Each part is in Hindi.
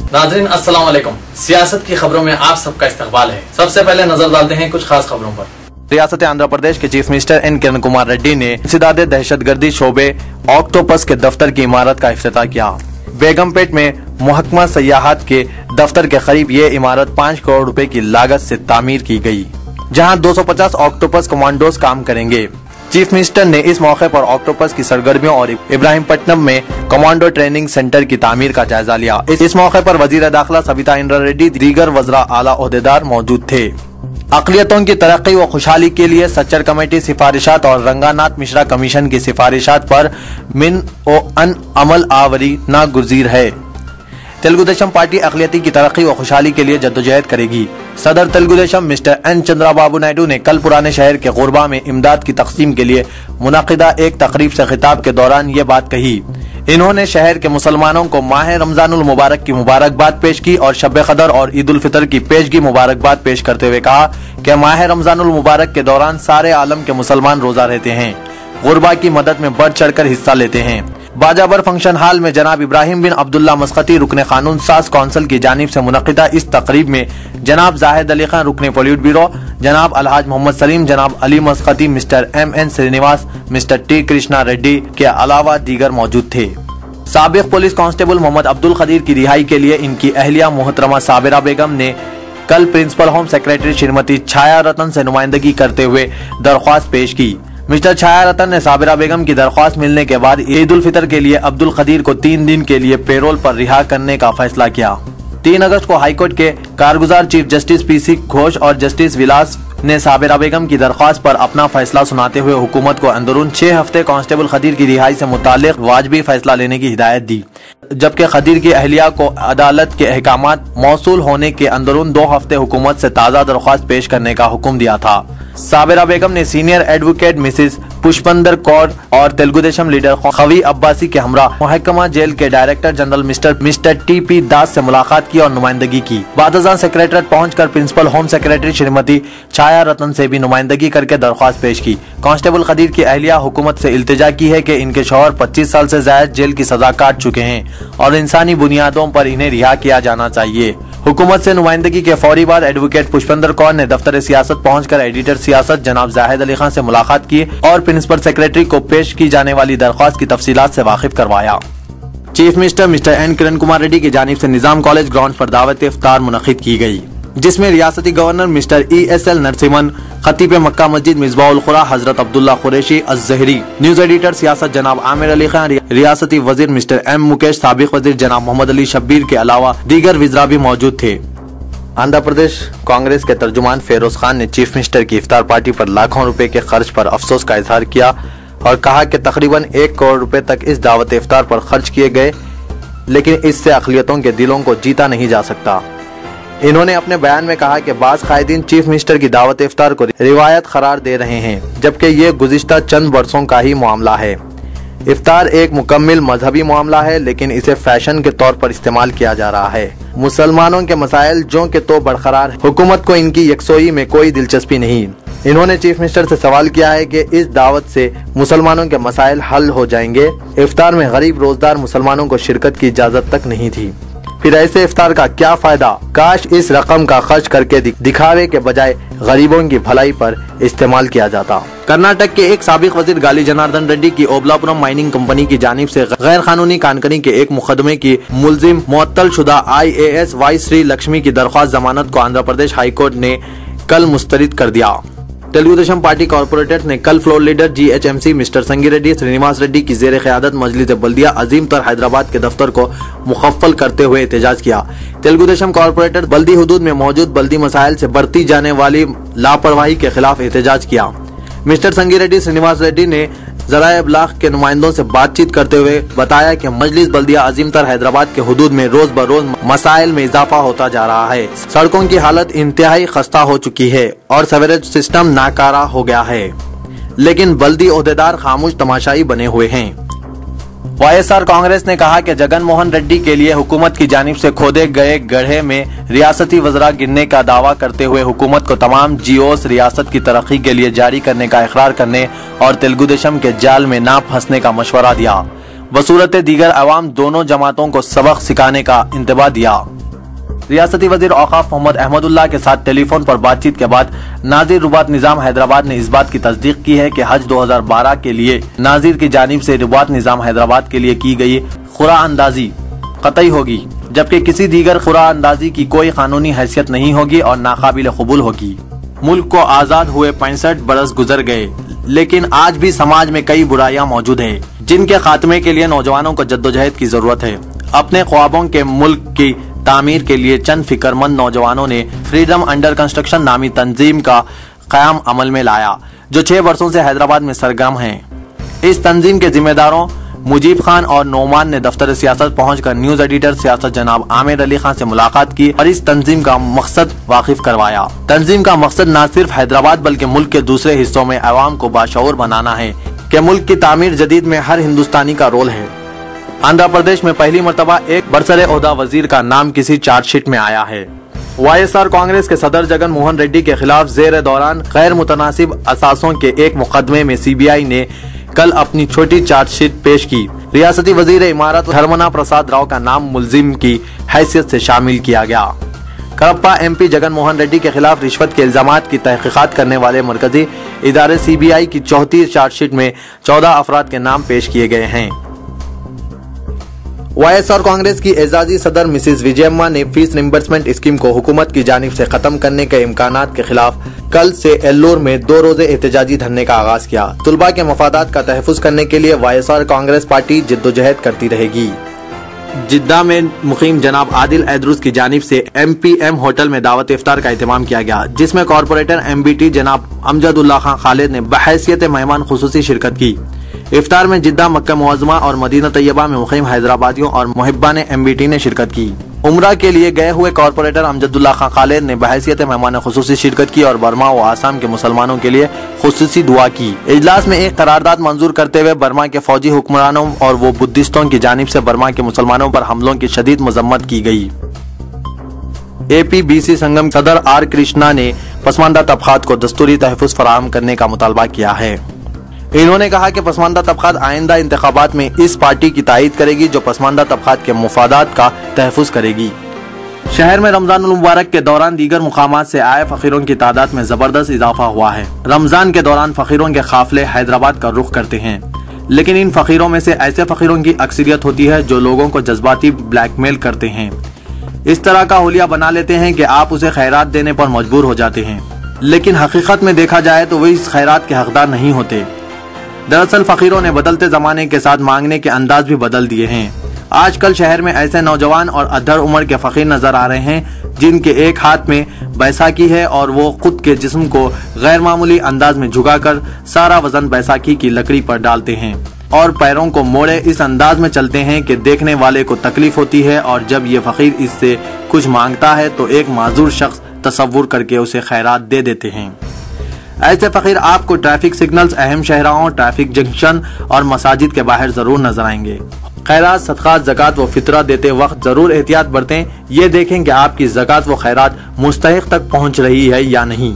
नाज़रीन अस्सलाम वालेकुम। सियासत की खबरों में आप सबका इस्तकबाल है। सबसे पहले नजर डालते हैं कुछ खास खबरों पर। रियासत आंध्र प्रदेश के chief minister N Kiran Kumar Reddy ने इंसदादे दहशतगर्दी शोबे ऑक्टोपस के दफ्तर की इमारत का इफ्तिताह किया। बेगमपेट में महकमा सयाहत के दफ्तर के करीब ये इमारत 5 करोड़ रुपए की लागत से तामीर की गई, जहां 250 ऑक्टोपस कमांडोज काम करेंगे। चीफ मिनिस्टर ने इस मौके पर ऑक्टोपस की सरगर्मियों और इब्राहिमपट्टनम में कमांडो ट्रेनिंग सेंटर की तामीर का जायजा लिया। इस मौके पर वजीर दाखिला सविता इंद्रा रेड्डी, दीगर वज़रा आला ओहदेदार मौजूद थे। अक़लियतों की तरक्की व खुशहाली के लिए सच्चर कमेटी सिफारिशात और रंगानाथ मिश्रा कमीशन की सिफारिशात पर मिन ओ अन अमल आवरी नागुज़ीर है। तेलुगुदेशम पार्टी अक़लियती की तरक्की व खुशहाली के लिए जद्दोजहद करेगी। सदर तेलुगुदेशम मिस्टर एन चंद्राबाबू नायडू ने कल पुराने शहर के गुरबा में इमदाद की तकसीम के लिए मुनक़िदा एक तकरीब से खिताब के दौरान ये बात कही। इन्होंने शहर के मुसलमानों को माह रमजानुल मुबारक की मुबारकबाद पेश की और शब कदर और ईद उल फितर की पेशगी मुबारकबाद पेश करते हुए कहा कि माह रमजानुल मुबारक के दौरान सारे आलम के मुसलमान रोजा रहते हैं, गुरबा की मदद में बढ़ चढ़कर हिस्सा लेते हैं। बाजाबर फंक्शन हॉल में जनाब इब्राहिम बिन अब्दुल्ला मस्कती रुकने कानून साज कौंसिल की जानिब से मुनक़िदा इस तकरीब में जनाब जाहिद अली खान रुकने पोलिट ब्यूरो, जनाब अलहाज मोहम्मद सलीम, जनाब Ali Maskati, mister MN Srinivas, mister T Krishna Reddy के अलावा दीगर मौजूद थे। साबिक पुलिस कांस्टेबल मोहम्मद अब्दुल खदीर की रिहाई के लिए इनकी अहलिया मोहतरमा साबिरा बेगम ने कल प्रिंसिपल होम सेक्रेटरी श्रीमती छाया रतन से नुमाइंदगी करते हुए दरख्वास्त पेश की। मिस्टर छाया रतन ने साबिरा बेगम की दरख्वास्त मिलने के बाद ईद उल फितर के लिए अब्दुल खदीर को 3 दिन के लिए पेरोल पर रिहा करने का फैसला किया। 3 अगस्त को हाईकोर्ट के कारगुजार चीफ जस्टिस PC घोष और जस्टिस विलास ने साबिरा बेगम की दरख्वास्त पर अपना फैसला सुनाते हुए हुकूमत को अंदरून 6 हफ्ते कांस्टेबल खदीर की रिहाई से मुताल्लिक वाजबी फैसला लेने की हिदायत दी, जबकि खदीर की अहलिया को अदालत के अहकामात मौसूल होने के अंदरून 2 हफ्ते हुकूमत से ताज़ा दरख्वास्त पेश करने का हुक्म दिया था। साबिरा बेगम ने सीनियर एडवोकेट मिसेस पुष्पंदर कौर और तेलुगुदेशम लीडर खवी अब्बासी के हमरा महकमा जेल के डायरेक्टर जनरल मिस्टर TP दास से मुलाकात की और नुमाइंदगी की। बादशाह सेक्रेटरीट पहुंचकर प्रिंसिपल होम सेक्रेटरी श्रीमती छाया रतन से भी नुमाइंदगी करके दरख्वास्त पेश की। कांस्टेबल खदीर की अहलिया हुकूमत से इल्तिजा की है कि इनके शौहर 25 साल से ज्यादा जेल की सजा काट चुके हैं और इंसानी बुनियादों पर इन्हें रिहा किया जाना चाहिए। हुकूमत से नुमाइंदगी के फौरी बाद एडवोकेट पुष्पंदर कौर ने दफ्तर सियासत पहुंचकर एडिटर सियासत जनाब जाहिद अली खान से मुलाकात की और प्रिंसिपल सेक्रेटरी को पेश की जाने वाली दरख्वास्त की तफसीलात से वाकिफ करवाया। Chief minister mister N Kiran Kumar Reddy की जानिब से निजाम कॉलेज ग्राउंड पर दावत इफ्तार मुनक़िद की गई, जिसमें रियासती गवर्नर मिस्टर ESL नरसिमन, खतीब मक्का मस्जिद मिसबाहुल खुरा हजरत अब्दुल्ला कुरैशी अज़हरी, न्यूज एडिटर सियासत जनाब आमिर अली खान, रियासती वजीर मिस्टर M मुकेश, साबिक वजीर जनाब मोहम्मद अली शब्बीर के अलावा दीगर वज़रा भी मौजूद थे। आंध्र प्रदेश कांग्रेस के तर्जुमान फेरोज खान ने चीफ मिनिस्टर की इफ्तार पार्टी पर लाखों रुपए के खर्च पर अफसोस का इजहार किया और कहा कि तकरीबन 1 करोड़ रुपए तक इस दावत इफ्तार पर खर्च किए गए, लेकिन इससे अक़लियतों के दिलों को जीता नहीं जा सकता। इन्होंने अपने बयान में कहा कि बाज़ कायदीन चीफ मिनिस्टर की दावत इफ्तार को रिवायत करार दे रहे हैं, जबकि ये गुज़िश्ता चंद बरसों का ही मामला है। इफ्तार एक मुकम्मल मजहबी मामला है, लेकिन इसे फैशन के तौर पर इस्तेमाल किया जा रहा है। मुसलमानों के मसाइल जो के तो बरकरार, हुकूमत को इनकी यकसोई में कोई दिलचस्पी नहीं। इन्होंने चीफ मिनिस्टर से सवाल किया है कि इस दावत से मुसलमानों के मसाइल हल हो जाएंगे। इफ्तार में गरीब रोजदार मुसलमानों को शिरकत की इजाजत तक नहीं थी, फिर ऐसे इफ्तार का क्या फायदा? काश इस रकम का खर्च करके दिखावे के बजाय गरीबों की भलाई पर इस्तेमाल किया जाता। कर्नाटक के एक साबिक वजीर गाली जनार्दन रेड्डी की ओबलापुरम माइनिंग कंपनी की जानिब से गैर कानूनी कानकनी के एक मुकदमे की मुलजिम मुअत्तल शुदा IAS वाई श्री लक्ष्मी की दरख्वास्त जमानत को आंध्र प्रदेश हाई कोर्ट ने कल मुस्तरद कर दिया। तेलुगुदेशम पार्टी कॉर्पोरेटर्स ने कल फ्लोर लीडर GHMC मिस्टर संगी रेड्डी श्रीनिवास रेड्डी की जेर क़यादत मजलिस बल्दिया अजीम तर हैदराबाद के दफ्तर को मुखफ़्फ़ल करते हुए एहतजाज किया। तेलुगुदेशम कॉर्पोरेटर बल्दी हुदूद में मौजूद बल्दी मसाइल से बरती जाने वाली लापरवाही के खिलाफ एहतजाज किया। मिस्टर संगी रेड्डी श्रीनिवास रेड्डी ने ज़राए इब्लाग के नुमाइंदों से बातचीत करते हुए बताया कि मजलिस बल्दिया अजीम तर हैदराबाद के हुदूद में रोज बरोज मसाइल में इजाफा होता जा रहा है। सड़कों की हालत इंतहाई खस्ता हो चुकी है और सीवरेज सिस्टम नाकारा हो गया है, लेकिन बल्दी ओहदेदार खामोश तमाशाई बने हुए हैं। YSR कांग्रेस ने कहा कि जगन मोहन रेड्डी के लिए हुकूमत की जानिब से खोदे गए गड्ढे में रियासती वज़रा गिनने का दावा करते हुए हुकूमत को तमाम GOs रियासत की तरक्की के लिए जारी करने का इकरार करने और तेलुगुदेशम के जाल में ना फंसने का मशवरा दिया। बसूरत दीगर अवाम दोनों जमातों को सबक सिखाने का इंतबा दिया। रियासती वजीर औकाफ मोहम्मद अहमदुल्लाह के साथ टेलीफोन पर बातचीत के बाद नाजिर रुबात निजाम हैदराबाद ने इस बात की तस्दीक की है कि हज 2012 के लिए नाजिर की जानिब से रुबात निजाम हैदराबाद के लिए की गई खुरा अंदाजी कतई होगी, जबकि किसी दीगर खुरा अंदाजी की कोई कानूनी हैसियत नहीं होगी और नाकाबिल कबूल होगी। मुल्क को आजाद हुए 65 बरस गुजर गए, लेकिन आज भी समाज में कई बुराइयां मौजूद है जिनके खात्मे के लिए नौजवानों को जद्दोजहद की जरूरत है। अपने ख्वाबों के मुल्क की तामीर के लिए चंद फिक्रमंद नौजवानों ने फ्रीडम अंडर कंस्ट्रक्शन नामी तंजीम का क़याम अमल में लाया, जो 6 वर्षों से हैदराबाद में सरगर्म है। इस तंजीम के जिम्मेदारों मुजीब खान और नोमान ने दफ्तर सियासत पहुंचकर न्यूज एडिटर सियासत जनाब आमिर अली खान से मुलाकात की और इस तंजीम का मकसद वाकिफ करवाया। तंजीम का मकसद न सिर्फ हैदराबाद बल्कि मुल्क के दूसरे हिस्सों में अवाम को बाशऊर बनाना है कि मुल्क की तामीर जदीद में हर हिंदुस्तानी का रोल है। आंध्र प्रदेश में पहली मरतबा एक बरसरे ओहदा वजीर का नाम किसी चार्जशीट में आया है। YSR कांग्रेस के सदर जगन मोहन रेड्डी के खिलाफ जेर दौरान गैर मुतनासिब असासों के एक मुकदमे में CBI ने कल अपनी छोटी चार्जशीट पेश की। रियासती वजीर इमारत धर्मना प्रसाद राव का नाम मुलजिम की हैसियत से शामिल किया गया। करप्पा MP जगन मोहन रेड्डी के खिलाफ रिश्वत के इल्जामात की तहकीकात करने वाले मरकजी इदारे CBI की 34 चार्जशीट में 14 अफराद के नाम पेश किए गए हैं। YSR कांग्रेस की एजाजी सदर मिसिज विजयम्मा ने फीस रिम्बर्समेंट स्कीम को हुकूमत की जानिब से खत्म करने के इम्कानात के खिलाफ कल से एल्लोर में 2 रोजे एहतजाजी धरने का आगाज किया। तुलबा के मफादात का तहफ़्फ़ुज़ करने के लिए YSR कांग्रेस पार्टी जिद्दोजहद करती रहेगी। जिद्दा में मुकीम जनाब आदिल ऐदरुस की जानिब से MPM होटल में दावत इफ्तार का एहतमाम किया गया, जिसमें कॉरपोरेटर MBT जनाब अमजदुल्लाह खान खालिद ने बहैसियत मेहमान खुसूसी शिरकत की। इफ्तार में जिद्दा, मक्का मुअज़्ज़मा और मदीना तैयबा में मुक़ीम हैदराबादियों और मुहिब्बान MBT ने शिरकत की। उम्रा के लिए गए हुए कॉरपोरेटर अमजदुल्लाह खान खालिद ने बहैसियत मेहमान खुसूसी शिरकत की और बर्मा व आसाम के मुसलमानों के लिए खुसूसी दुआ की। इजलास में एक करारदाद मंजूर करते हुए बर्मा के फौजी हुक्मरानों और वो बुद्धिस्टों की जानिब से बर्मा के मुसलमानों पर हमलों की शदीद मजम्मत की गई। APBC संगम सदर R कृष्णा ने पसमानदा तबकात को दस्तूरी तहफ़्फ़ुज़ फराहम करने का मुतालबा किया है। इन्होंने कहा कि पसमानदा तबकात आइंदा इंतखाबात में इस पार्टी की तायीद करेगी जो पसमानदा तबकात के मुफादात का तहफ़्फ़ुज़ करेगी। शहर में रमजानुल मुबारक के दौरान दीगर मुकामात से आए फकीरों की तादाद में जबरदस्त इजाफा हुआ है। रमजान के दौरान फकीरों के काफिले हैदराबाद का रुख करते हैं, लेकिन इन फकीरों में से ऐसे फकीरों की अक्सरियत होती है जो लोगों को जज्बाती ब्लैकमेल करते हैं। इस तरह का हुलिया बना लेते हैं कि आप उसे खैरात देने पर मजबूर हो जाते हैं, लेकिन हकीकत में देखा जाए तो वे इस खैरात के हकदार नहीं होते। दरअसल फकीरों ने बदलते जमाने के साथ मांगने के अंदाज भी बदल दिए हैं। आजकल शहर में ऐसे नौजवान और अधर उम्र के फकीर नजर आ रहे हैं जिनके एक हाथ में बैसाखी है और वो खुद के जिस्म को गैर मामूली अंदाज में झुकाकर सारा वजन बैसाखी की लकड़ी पर डालते हैं और पैरों को मोड़े इस अंदाज में चलते हैं कि देखने वाले को तकलीफ होती है, और जब ये फकीर इससे कुछ मांगता है तो एक माजूर शख्स तसव्वुर करके उसे खैरात दे देते हैं। ऐसे फकीर आपको ट्रैफिक सिग्नल्स, अहम शाहराहों, ट्रैफिक जंक्शन और मसाजिद के बाहर जरूर नजर आएंगे। खैरात, सदकात, ज़कात व फितरा देते वक्त जरूर एहतियात बरतें। ये देखें कि आपकी ज़कात व खैरात मुस्तहिक तक पहुंच रही है या नहीं।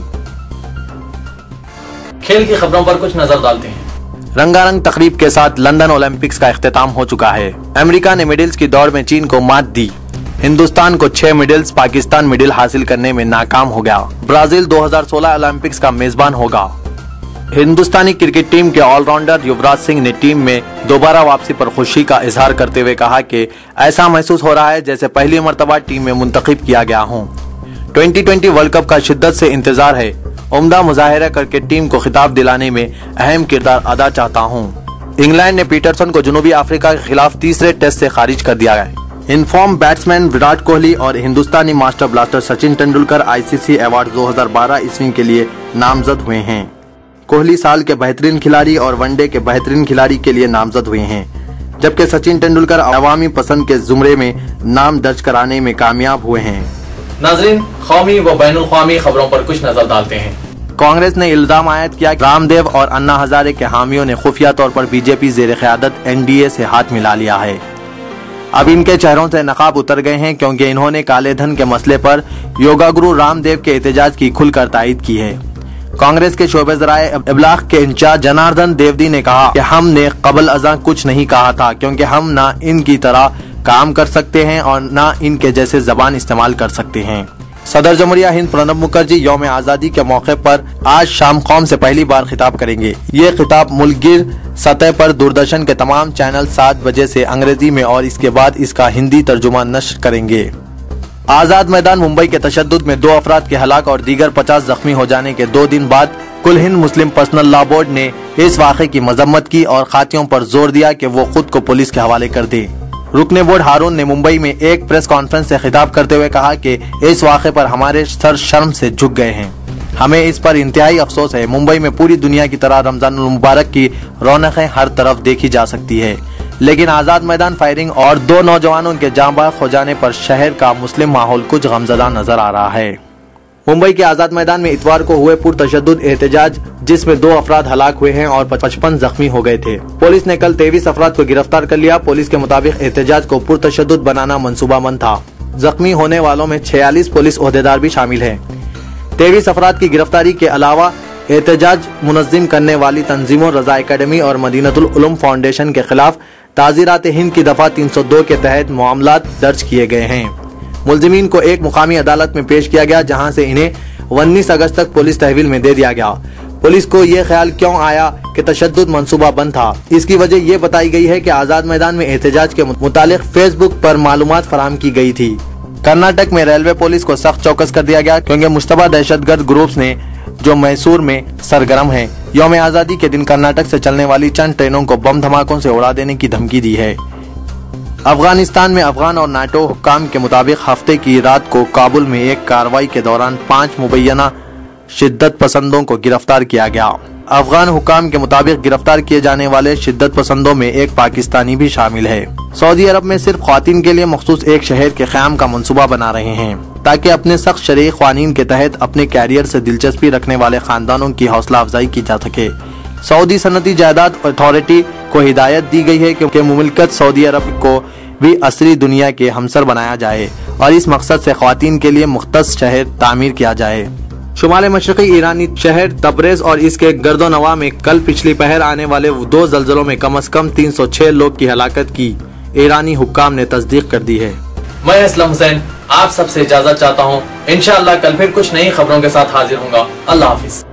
खेल की खबरों पर कुछ नजर डालते हैं। रंगारंग तकरीब के साथ लंदन ओलंपिक्स का इख्तिताम हो चुका है। अमेरिका ने मेडल्स की दौड़ में चीन को मात दी। हिंदुस्तान को 6 मेडल्स, पाकिस्तान मेडल हासिल करने में नाकाम हो गया। ब्राजील 2016 ओलंपिक्स का मेजबान होगा। हिंदुस्तानी क्रिकेट टीम के ऑलराउंडर युवराज सिंह ने टीम में दोबारा वापसी पर खुशी का इजहार करते हुए कहा कि ऐसा महसूस हो रहा है जैसे पहली मर्तबा टीम में मुंतखब किया गया हूं। 2020 वर्ल्ड कप का शिद्दत से इंतजार है। उम्दा मुजाहिरा करके टीम को खिताब दिलाने में अहम किरदार अदा चाहता हूं। इंग्लैंड ने पीटरसन को जनूबी अफ्रीका के खिलाफ तीसरे टेस्ट से खारिज कर दिया है। इनफॉर्म बैट्समैन विराट कोहली और हिंदुस्तानी master blaster Sachin Tendulkar ICC award 2012 ईस्वी के लिए नामजद हुए हैं। कोहली साल के बेहतरीन खिलाड़ी और वनडे के बेहतरीन खिलाड़ी के लिए नामजद हुए हैं, जबकि सचिन तेंदुलकर अवामी पसंद के जुमरे में नाम दर्ज कराने में कामयाब हुए हैं। नाजरीन, कौमी व बैनुल क़ौमी खबरों पर कुछ नजर डालते हैं। कांग्रेस ने इल्जाम आयद किया कि रामदेव और अन्ना हजारे के हामियों ने खुफिया तौर पर बीजेपी ज़ेर क़यादत NDA से हाथ मिला लिया है। अब इनके चेहरों से नकाब उतर गए हैं क्योंकि इन्होंने काले धन के मसले पर योगा गुरु रामदेव के एहतजाज की खुलकर तायीद की है। कांग्रेस के शोबे ज़राए इब्लाग के इंचार्ज जनार्दन देवदी ने कहा कि हमने कबल अज़ां कुछ नहीं कहा था, क्योंकि हम ना इनकी तरह काम कर सकते हैं और न इनके जैसे जबान इस्तेमाल कर सकते हैं। सदर जमहूरिया हिंद प्रणब मुखर्जी यौम आज़ादी के मौके पर आज शाम कौम से पहली बार खिताब करेंगे। ये खिताब मुल्कगिर सतह पर दूरदर्शन के तमाम चैनल 7 बजे से अंग्रेजी में और इसके बाद इसका हिंदी तर्जुमा नश्र करेंगे। आजाद मैदान मुंबई के तशद्दुद में 2 अफराद के हलाक और दीगर 50 जख्मी हो जाने के 2 दिन बाद कुल हिंद मुस्लिम पर्सनल लॉ बोर्ड ने इस वाक़े की मजम्मत की और खातियों पर जोर दिया कि वो खुद को पुलिस के हवाले कर दे। रुकने बोर्ड हारून ने मुंबई में एक प्रेस कॉन्फ्रेंस से खिताब करते हुए कहा कि इस वाक़े पर हमारे सर शर्म से झुक गए हैं। हमें इस पर इंतहाई अफसोस है। मुंबई में पूरी दुनिया की तरह रमजान मुबारक की रौनकें हर तरफ देखी जा सकती है, लेकिन आजाद मैदान फायरिंग और 2 नौजवानों के जांबाज हो जाने पर शहर का मुस्लिम माहौल कुछ गमज़दा नजर आ रहा है। मुंबई के आजाद मैदान में इतवार को हुए पुरतशद्दुद एहतजाज जिसमें 2 अफराद हलाक हुए हैं और 55 जख्मी हो गए थे। पुलिस ने कल 23 अफराद को गिरफ्तार कर लिया। पुलिस के मुताबिक एहतजाज को पुरतशद्दुद बनाना मंसूबाबंद था। जख्मी होने वालों में 46 पुलिस ओहदेदार भी शामिल हैं। 23 अफराद की गिरफ्तारी के अलावा एहतजाज मुनज़्ज़िम करने वाली तंजीमों रजा एकेडमी और मदीनतुल उलूम फाउंडेशन के खिलाफ ताज़ीरात हिंद की दफा 302 के तहत मामलात दर्ज किए गए हैं। मुलजिमीन को एक मुकामी अदालत में पेश किया गया, जहां से इन्हें 19 अगस्त तक पुलिस तहवील में दे दिया गया। पुलिस को ये ख्याल क्यों आया कि तशद्दुद मंसूबा बंद था, इसकी वजह ये बताई गई है कि आजाद मैदान में एहतजाज के मुतालिक फेसबुक पर मालूमात फराहम की गई थी। कर्नाटक में रेलवे पुलिस को सख्त चौकस कर दिया गया क्योंकि मुश्तबा दहशतगर्द ग्रुप्स ने जो मैसूर में सरगर्म है, यौम आज़ादी के दिन कर्नाटक से चलने वाली चंद ट्रेनों को बम धमाकों से उड़ा देने की धमकी दी है। अफगानिस्तान में अफगान और नाटो हुक्काम के मुताबिक हफ्ते की रात को काबुल में एक कार्रवाई के दौरान 5 मुबैना शिद्दत पसंदों को गिरफ्तार किया गया। अफगान हुक्काम के मुताबिक गिरफ्तार किए जाने वाले शिद्दत पसंदों में एक पाकिस्तानी भी शामिल है। सऊदी अरब में सिर्फ ख्वातीन के लिए मखसूस एक शहर के क़याम का मंसूबा बना रहे हैं ताकि अपने सख्त शरई क़वानीन के तहत अपने कैरियर से दिलचस्पी रखने वाले खानदानों की हौसला अफजाई की जा सके। सऊदी सनती जायदाद अथॉरिटी को हिदायत दी गई है कि मुमलिकत सऊदी अरब को भी असली दुनिया के हमसर बनाया जाए और इस मकसद से ख्वातीन के लिए मुख्तस शहर तामीर किया जाए। शुमाल मशरक़ी ईरानी शहर तबरेज़ और इसके गर्दोनवा में कल पिछली पहर आने वाले 2 ज़ल्ज़लों में कम से कम 306 लोग की हलाकत की ईरानी हुक्काम ने तस्दीक कर दी है। मैं असलम हुसैन आप सबसे इजाजत चाहता हूँ। इंशाअल्लाह कल फिर कुछ नई खबरों के साथ हाजिर होऊंगा। अल्लाह हाफिज।